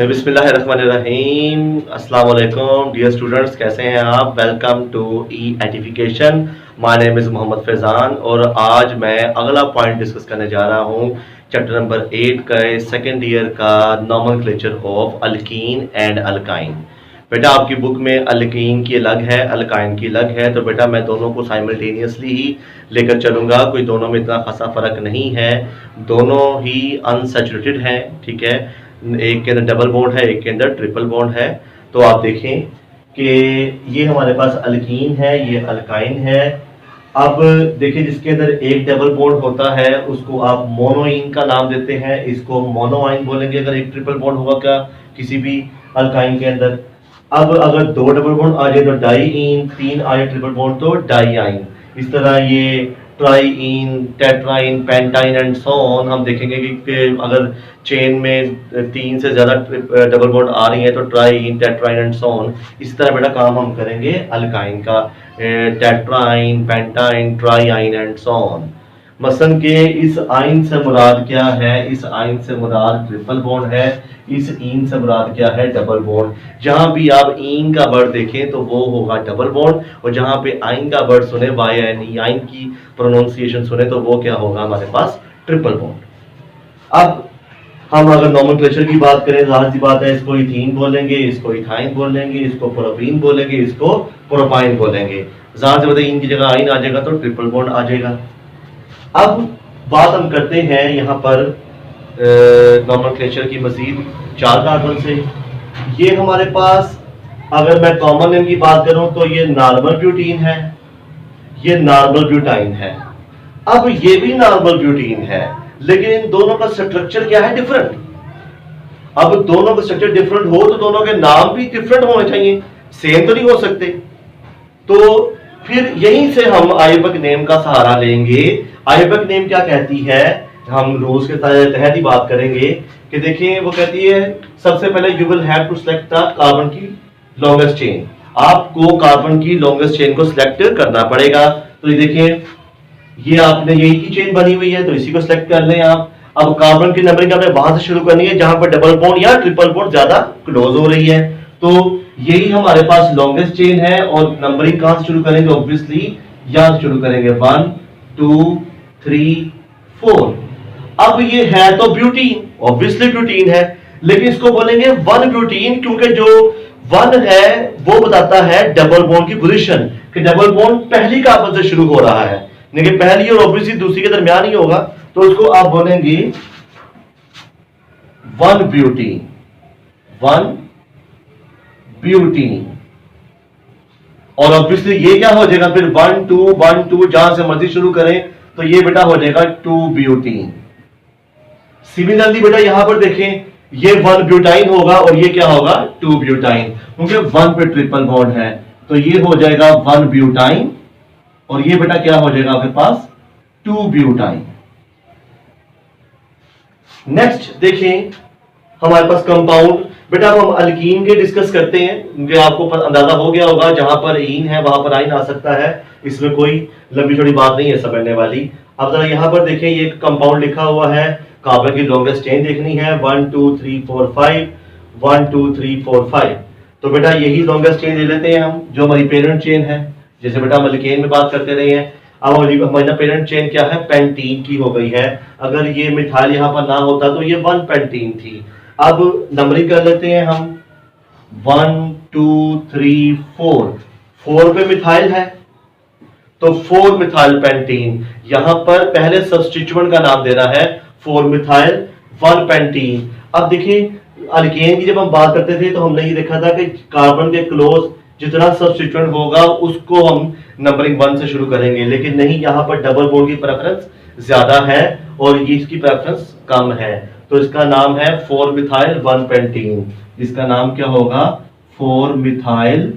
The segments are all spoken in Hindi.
बिस्मिल्लाहिर्रहमानिर्रहीम। अस्सलाम वालेकुम डियर स्टूडेंट्स, कैसे हैं आप? Welcome to E edification. My name is Mohammad Faizan और आज मैं अगला पॉइंट डिस्कस करने जा रहा हूँ चैप्टर नंबर 8 का सेकेंड ईयर का nomenclature of alkyne and alkyne. बेटा आपकी बुक में अल्कीन की अलग है, अल्काइन की अलग है, तो बेटा मैं दोनों को साइमल्टेनियसली ही लेकर चलूँगा। कोई दोनों में इतना खासा फ़र्क नहीं है, दोनों ही अनसैचुरेटेड हैं। ठीक है, एक के अंदर डबल बॉन्ड है, एक के अंदर ट्रिपल बॉन्ड है। तो आप देखें कि ये हमारे पास अल्कीन है, ये अल्काइन है। अब देखिए जिसके अंदर एक डबल बॉन्ड होता है उसको आप मोनोइन का नाम देते हैं, इसको मोनोआइन बोलेंगे अगर एक ट्रिपल बॉन्ड होगा क्या किसी भी अल्काइन के अंदर। अब अगर दो डबल बॉन्ड आ जाए तो डाईइन, तीन आ जाए ट्रिपल बॉन्ड तो डाईआइन। इस तरह ये triene, टेट्राइन, pentyne and so on. हम देखेंगे कि अगर चेन में तीन से ज्यादा डबल बॉन्ड आ रही है तो ट्राईइन, टेट्राइन एंड सो ऑन। इस तरह बेटा काम हम करेंगे अल्काइन का, टेट्राइन, pentyne, triene and so on. मसलन के इस आइन से मुराद क्या है? इस आइन से मुराद ट्रिपल बॉन्ड है, इस इन से मुराद क्या है? Double bond. जहां भी आप इन का वर्ड देखें तो वो होगा डबल बॉन्ड, और जहां पे आइन का वर्ड सुने, वाई एन ई आइन की प्रोनाउंसिएशन सुने, तो वो क्या होगा हमारे पास? Triple bond. अब हम अगर नॉमेनक्लेचर की बात करें, जाहिर सी बात है इसको इथीन बोलेंगे, इसको इथाइन बोलेंगे, इसको प्रोपीन बोलेंगे, इसको प्रोपाइन बोलेंगे। जाहिर सी बात है इन की जगह आइन आ जाएगा तो ट्रिपल बॉन्ड आ जाएगा। अब बात हम करते हैं यहाँ पर नॉमेनक्लेचर की मजीद चार कार्बन से। ये हमारे पास अगर मैं कॉमन नेम की बात करूं तो ये नॉर्मल ब्यूटीन है, ये नॉर्मल ब्यूटाइन है। अब ये भी नॉर्मल ब्यूटीन है, लेकिन इन दोनों का स्ट्रक्चर क्या है? डिफरेंट। अब दोनों का स्ट्रक्चर डिफरेंट हो तो दोनों के नाम भी डिफरेंट होने चाहिए, सेम तो नहीं हो सकते। तो फिर यहीं से हम आइबक नेम का सहारा लेंगे। आइबक नेम क्या कहती है? हम रूल्स के तहत ही बात करेंगे कि देखिए वो कहती है सबसे पहले you will have to select the carbon की लॉन्गेस्ट चेन। आपको कार्बन की लॉन्गेस्ट चेन को सिलेक्ट करना पड़ेगा। तो ये देखिए ये आपने यही की चेन बनी हुई है तो इसी को सिलेक्ट कर लें आप। अब कार्बन की नंबरिंग आपने वहां से शुरू करनी है जहां पर डबल बॉन्ड या ट्रिपल बॉन्ड ज्यादा क्लोज हो रही है। तो यही हमारे पास लॉन्गेस्ट चेन है और नंबरिंग कहां से शुरू करेंगे? ऑब्वियसली यहां से शुरू करेंगे, 1 2 3 4। अब ये है तो ब्यूटीन, ऑब्वियसली ब्यूटीन है, लेकिन इसको बोलेंगे 1 ब्यूटीन, क्योंकि जो 1 है वो बताता है डबल बॉन्ड की पोजीशन, कि डबल बॉन्ड पहली कार्बन से शुरू हो रहा है, लेकिन पहली और ऑब्वियसली दूसरी के दरमियान ही होगा। तो उसको आप बोलेंगे 1 ब्यूटीन, 1 ब्यूटीन। और ऑब्वियसली ये क्या हो जाएगा फिर? 1 2 1 2 जहां से मर्जी शुरू करें तो ये बेटा हो जाएगा 2 ब्यूटीन। सिमिलरली बेटा यहां पर देखें ये 1 ब्यूटाइन होगा और ये क्या होगा? 2 ब्यूटाइन, क्योंकि 1 पे ट्रिपल बॉन्ड है तो ये हो जाएगा 1 ब्यूटाइन और ये बेटा क्या हो जाएगा आपके पास? 2 ब्यूटाइन। नेक्स्ट देखें हमारे पास कंपाउंड। बेटा हम अल्कीन के डिस्कस करते हैं, क्योंकि आपको अंदाजा हो गया होगा जहां पर इन है वहां पर आइन आ सकता है, इसमें कोई लंबी छोटी बात नहीं है समझने वाली। अब जरा यहां पर देखें ये कंपाउंड लिखा हुआ है, कार्बन की लॉन्गेस्ट चेन देखनी है 1 2 3 4 5, 1 2 3 4 5। तो बेटा यही लॉन्गेस्ट चेन ले लेते हैं हम जो हमारी पेरेंट चेन है, जैसे बेटा हम अल्केन में बात करते रहे हैं। अब हमारी पेरेंट चेन क्या है? पेंटीन की हो गई है। अगर ये मिथाइल यहां पर ना होता तो ये 1 पेंटीन थी। अब नंबरिंग कर लेते हैं हम, 1 2 3 4, 4 पे मिथाइल है तो 4 मिथाइल पेंटीन। यहां पर पहले सब्स्टिट्यूएंट का नाम देना है, 4 मिथाइल 1 पेंटीन। अब देखिए अल्केन की जब हम बात करते थे तो हमने ये देखा था कि कार्बन के क्लोज जितना सब्स्टिट्यूएंट होगा उसको हम नंबरिंग 1 से शुरू करेंगे, लेकिन नहीं, यहां पर डबल बॉन्ड की प्रेफरेंस ज्यादा है और ये इसकी प्रेफरेंस कम है। तो इसका नाम है 4 मिथाइल 1 पेंटीन। इसका नाम क्या होगा? 4 मिथाइल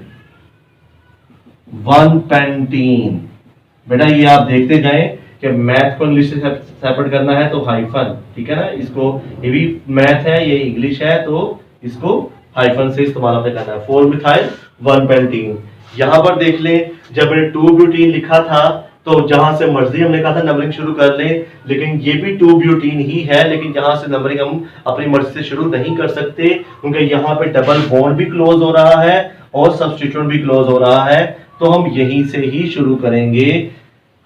1 पेंटीन। बेटा ये आप देखते जाएं कि मैथ को इंग्लिश से सेपरेट करना है तो हाइफन, ठीक है ना, इसको ये भी मैथ है ये इंग्लिश है तो इसको हाइफन से इस्तेमाल आपने करना है। 4 मिथाइल 1 पेंटीन। यहां पर देख लें जब मैंने 2 ब्यूटीन लिखा था तो जहां से मर्जी हमने कहा था नंबरिंग शुरू कर लें, लेकिन ये भी 2 ब्यूटीन ही है, लेकिन यहां से नंबरिंग हम अपनी मर्जी से शुरू नहीं कर सकते, क्योंकि यहाँ पे डबल बॉन्ड भी क्लोज हो रहा है और सब्स्टिट्यूएंट भी क्लोज हो रहा है। तो हम यहीं से ही शुरू करेंगे,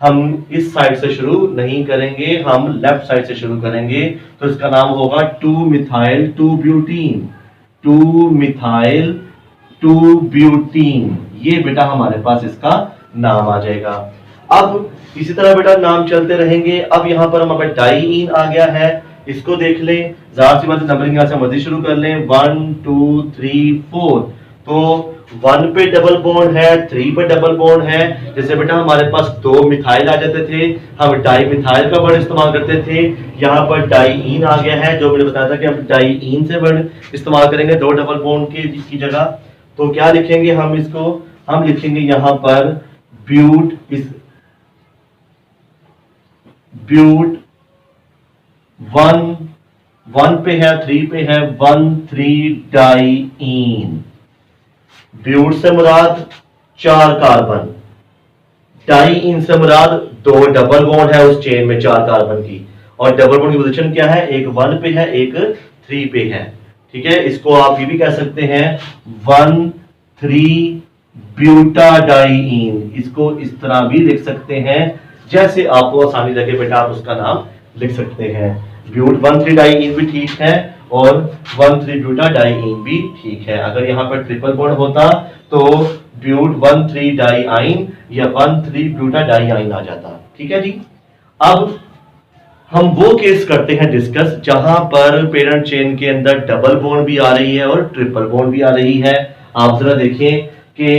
हम इस साइड से शुरू नहीं करेंगे, हम लेफ्ट साइड से शुरू करेंगे। तो इसका नाम होगा 2 मिथाइल 2 ब्यूटीन, 2 मिथाइल 2 ब्यूटीन। ये बेटा हमारे पास इसका नाम आ जाएगा। अब इसी तरह बेटा नाम चलते रहेंगे। अब यहाँ पर हमारे डाइईन आ गया है, इसको देख लें, ज़ाहिर सी बात है नंबरिंग यहाँ से मर्जी शुरू कर लें, 1 2 3 4। तो 1 पे डबल बॉन्ड है, 3 पे डबल बॉन्ड है। जैसे बेटा हमारे पास 2 मिथाइल आ जाते थे, हम डाई मिथाइल का वर्ड इस्तेमाल करते थे। यहाँ पर डाइईन आ गया है, जो मैंने बताया था कि हम डाइईन से वर्ड इस्तेमाल करेंगे 2 डबल बॉन्ड की जगह। तो क्या लिखेंगे हम इसको, हम लिखेंगे यहाँ पर ब्यूट, इस ब्यूट 1 पे है, 3 पे है, 1 3 डाइईन। ब्यूट से मुराद 4 कार्बन, डाइईन से मुराद 2 डबल बॉन्ड है उस चेन में 4 कार्बन की, और डबल बॉन्ड की पोजीशन क्या है, एक 1 पे है, एक 3 पे है। ठीक है, इसको आप ये भी कह सकते हैं 1 3 ब्यूटाडाइईन, इसको इस तरह भी लिख सकते हैं, जैसे आपको आसानी लगे बेटा आप उसका नाम लिख सकते हैं। ब्यूट 1 3 डाइईन भी ठीक है और 1 3 ब्यूटाडाइईन भी ठीक है। अगर यहाँ पर ट्रिपल बॉन्ड होता तो ब्यूट 1 3 डाइईन या 1 3 ब्यूटाडाइईन आ जाता। ठीक है जी। अब हम वो केस करते हैं डिस्कस जहां पर पेरेंट चेन के अंदर डबल बॉन्ड भी आ रही है और ट्रिपल बॉन्ड भी आ रही है। आप जरा देखें कि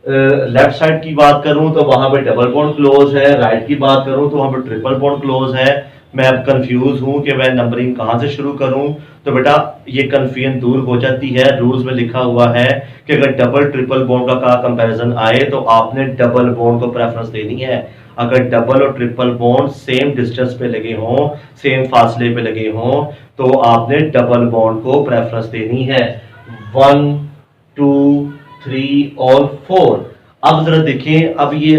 लेफ्ट साइड की बात करूं तो वहां पे डबल बॉन्ड क्लोज है, राइट की बात करूं तो वहां पे ट्रिपल बॉन्ड क्लोज है। मैं अब कंफ्यूज हूं कि मैं नंबरिंग कहां से शुरू करूं, तो बेटा ये कंफ्यूजन दूर हो जाती है। रूल्स में लिखा हुआ है कि अगर डबल ट्रिपल बॉन्ड का कंपैरिजन आए तो आपने डबल बॉन्ड को प्रेफरेंस देनी है। अगर डबल और ट्रिपल बॉन्ड सेम डिस्टेंस पे लगे हों, सेम फासले पे लगे हों, तो आपने डबल बॉन्ड को प्रेफरेंस देनी है। 1 2 3 और 4। अब जरा देखें, अब ये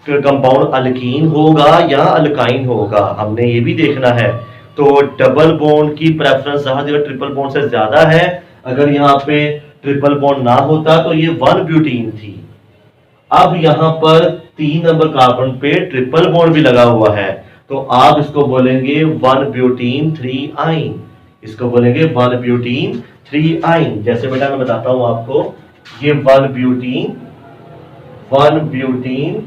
कंपाउंड अल्कीन होगा या अल्काइन होगा, हमने ये भी देखना है। तो डबल बॉन्ड की प्रेफरेंस जहां ट्रिपल बॉन्ड से ज्यादा है। अगर यहाँ पे ट्रिपल बॉन्ड ना होता तो ये 1 ब्यूटीन थी। अब यहाँ पर 3 नंबर कार्बन पे ट्रिपल बॉन्ड भी लगा हुआ है, तो आप इसको बोलेंगे 1 ब्यूटीन 3 आइन। इसको बोलेंगे 1 ब्यूटीन 3 आइन। जैसे बेटा मैं बताता हूं आपको, ये 1 ब्यूटीन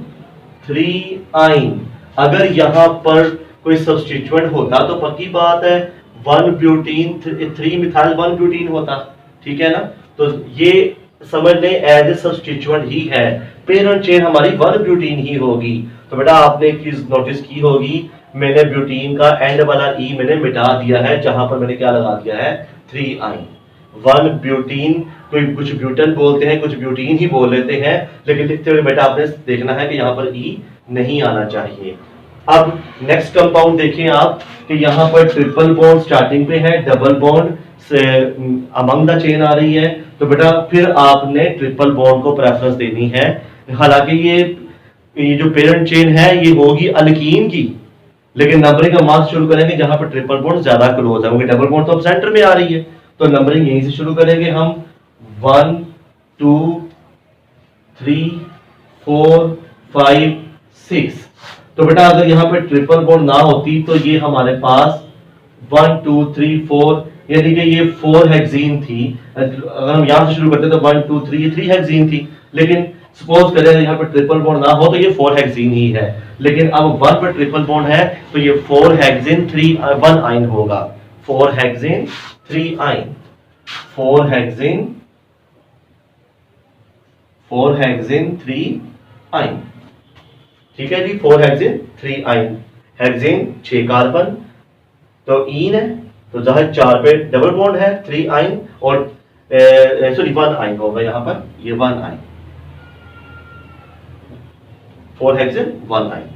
3 आइन। अगर यहां पर कोई सब्स्टिट्यूएंट होता तो पक्की बात है 1 ब्यूटीन 3 मिथाइल 1 ब्यूटीन होता। ठीक है ना, तो ये समझ लें एज ए सब्स्टिट्यूएंट ही है, पेरेंट चेन हमारी 1 ब्यूटीन ही होगी। तो बेटा आपने एक चीज नोटिस की होगी, मैंने ब्यूटीन का एंड वाला ई मैंने मिटा दिया है, जहां पर मैंने क्या लगा दिया है 3 आइन। 1 ब्यूटीन, कोई कुछ ब्यूटन बोलते हैं, कुछ ब्यूटीन ही बोल लेते हैं, लेकिन लिखते हुए बेटा आपने देखना है कि यहाँ पर ई नहीं आना चाहिए। अब नेक्स्ट कंपाउंड देखें आप कि यहाँ पर ट्रिपल बॉन्ड स्टार्टिंग पे है, डबल बॉन्ड से अमंग द चेन आ रही है, तो बेटा फिर आपने ट्रिपल बॉन्ड को प्रेफरेंस देनी है। हालांकि ये जो पेरेंट चेन है ये होगी अल्कीन की, लेकिन नंबरिंग हम वहां से शुरू करेंगे जहां पर ट्रिपल बॉन्ड ज्यादा क्लोज है, क्योंकि डबल बॉन्ड तो अब सेंटर में आ रही है, तो नंबरिंग यहीं से शुरू करेंगे हम 1 2 3 4 5 6। तो बेटा अगर यहाँ पे ट्रिपल बॉन्ड ना होती तो ये हमारे पास 1 2 3 4, यानी कि ये 4 हेक्सीन थी। अगर हम यहाँ से शुरू करते तो 1 2 3 ये 3 हेक्सीन थी, लेकिन सपोज करें यहाँ पे ट्रिपल बॉन्ड ना हो तो ये 4 हेक्सीन ही है। लेकिन अब 1 पर ट्रिपल बॉन्ड है तो ये 4 हेक्सीन 1 आइन होगा। 4 हेक्सीन 3 आइन, 4 हेक्सीन 3 आइन। ठीक है जी, 4 हेक्सीन 3 आइन। हेक्सीन 6 कार्बन, तो ईन है तो जहां 4 पे डबल बॉन्ड है 3 आइन, और सॉरी 1 आइन होगा यहाँ पर, ये 1 आइन, 4 हेक्सेन 1 आइन।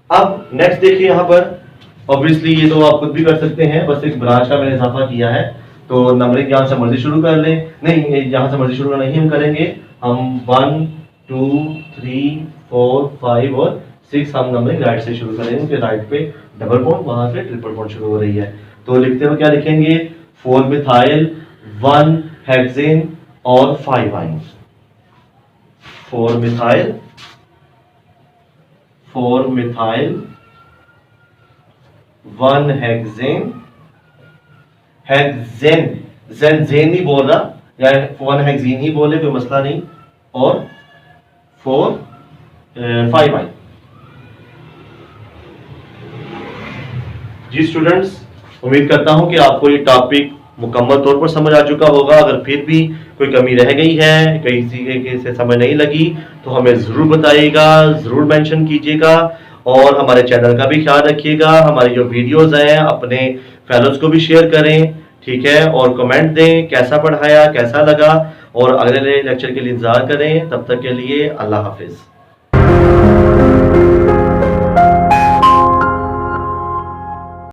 अब नेक्स्ट देखिए यहाँ पर, ऑब्वियसली ये तो आप खुद भी कर सकते हैं, बस एक ब्रांच का मैंने इजाफा किया है। तो नंबरिंग यहाँ से मर्जी शुरू कर लें, नहीं यहाँ से मर्जी शुरू नहीं हम करेंगे, हम 1 2 3 4, 5 और 6 हम नंबरिंग राइट से शुरू करेंगे क्योंकि राइट पे डबल बॉन्ड, वहां से ट्रिपल बॉन्ड शुरू हो रही है। तो लिखते हुए क्या लिखेंगे, 4 मिथाइल, 1 हेक्सेन और 5 आइन। 4 मिथाइल, 1 हेक्सेन, हेक्सेन जेन नहीं बोल रहा, या 1 हेक्सेन ही बोले, कोई मसला नहीं, और 5 आइन। जी स्टूडेंट्स, उम्मीद करता हूं कि आपको ये टॉपिक मुकम्मल तौर पर समझ आ चुका होगा। अगर फिर भी कोई कमी रह गई है, कहीं से समझ नहीं लगी, तो हमें ज़रूर बताइएगा, ज़रूर मेंशन कीजिएगा, और हमारे चैनल का भी ख्याल रखिएगा। हमारी जो वीडियोस हैं अपने फेलोज को भी शेयर करें, ठीक है, और कमेंट दें कैसा पढ़ाया, कैसा लगा, और अगले लेक्चर के लिए इंतज़ार करें। तब तक के लिए अल्लाह हाफिज़।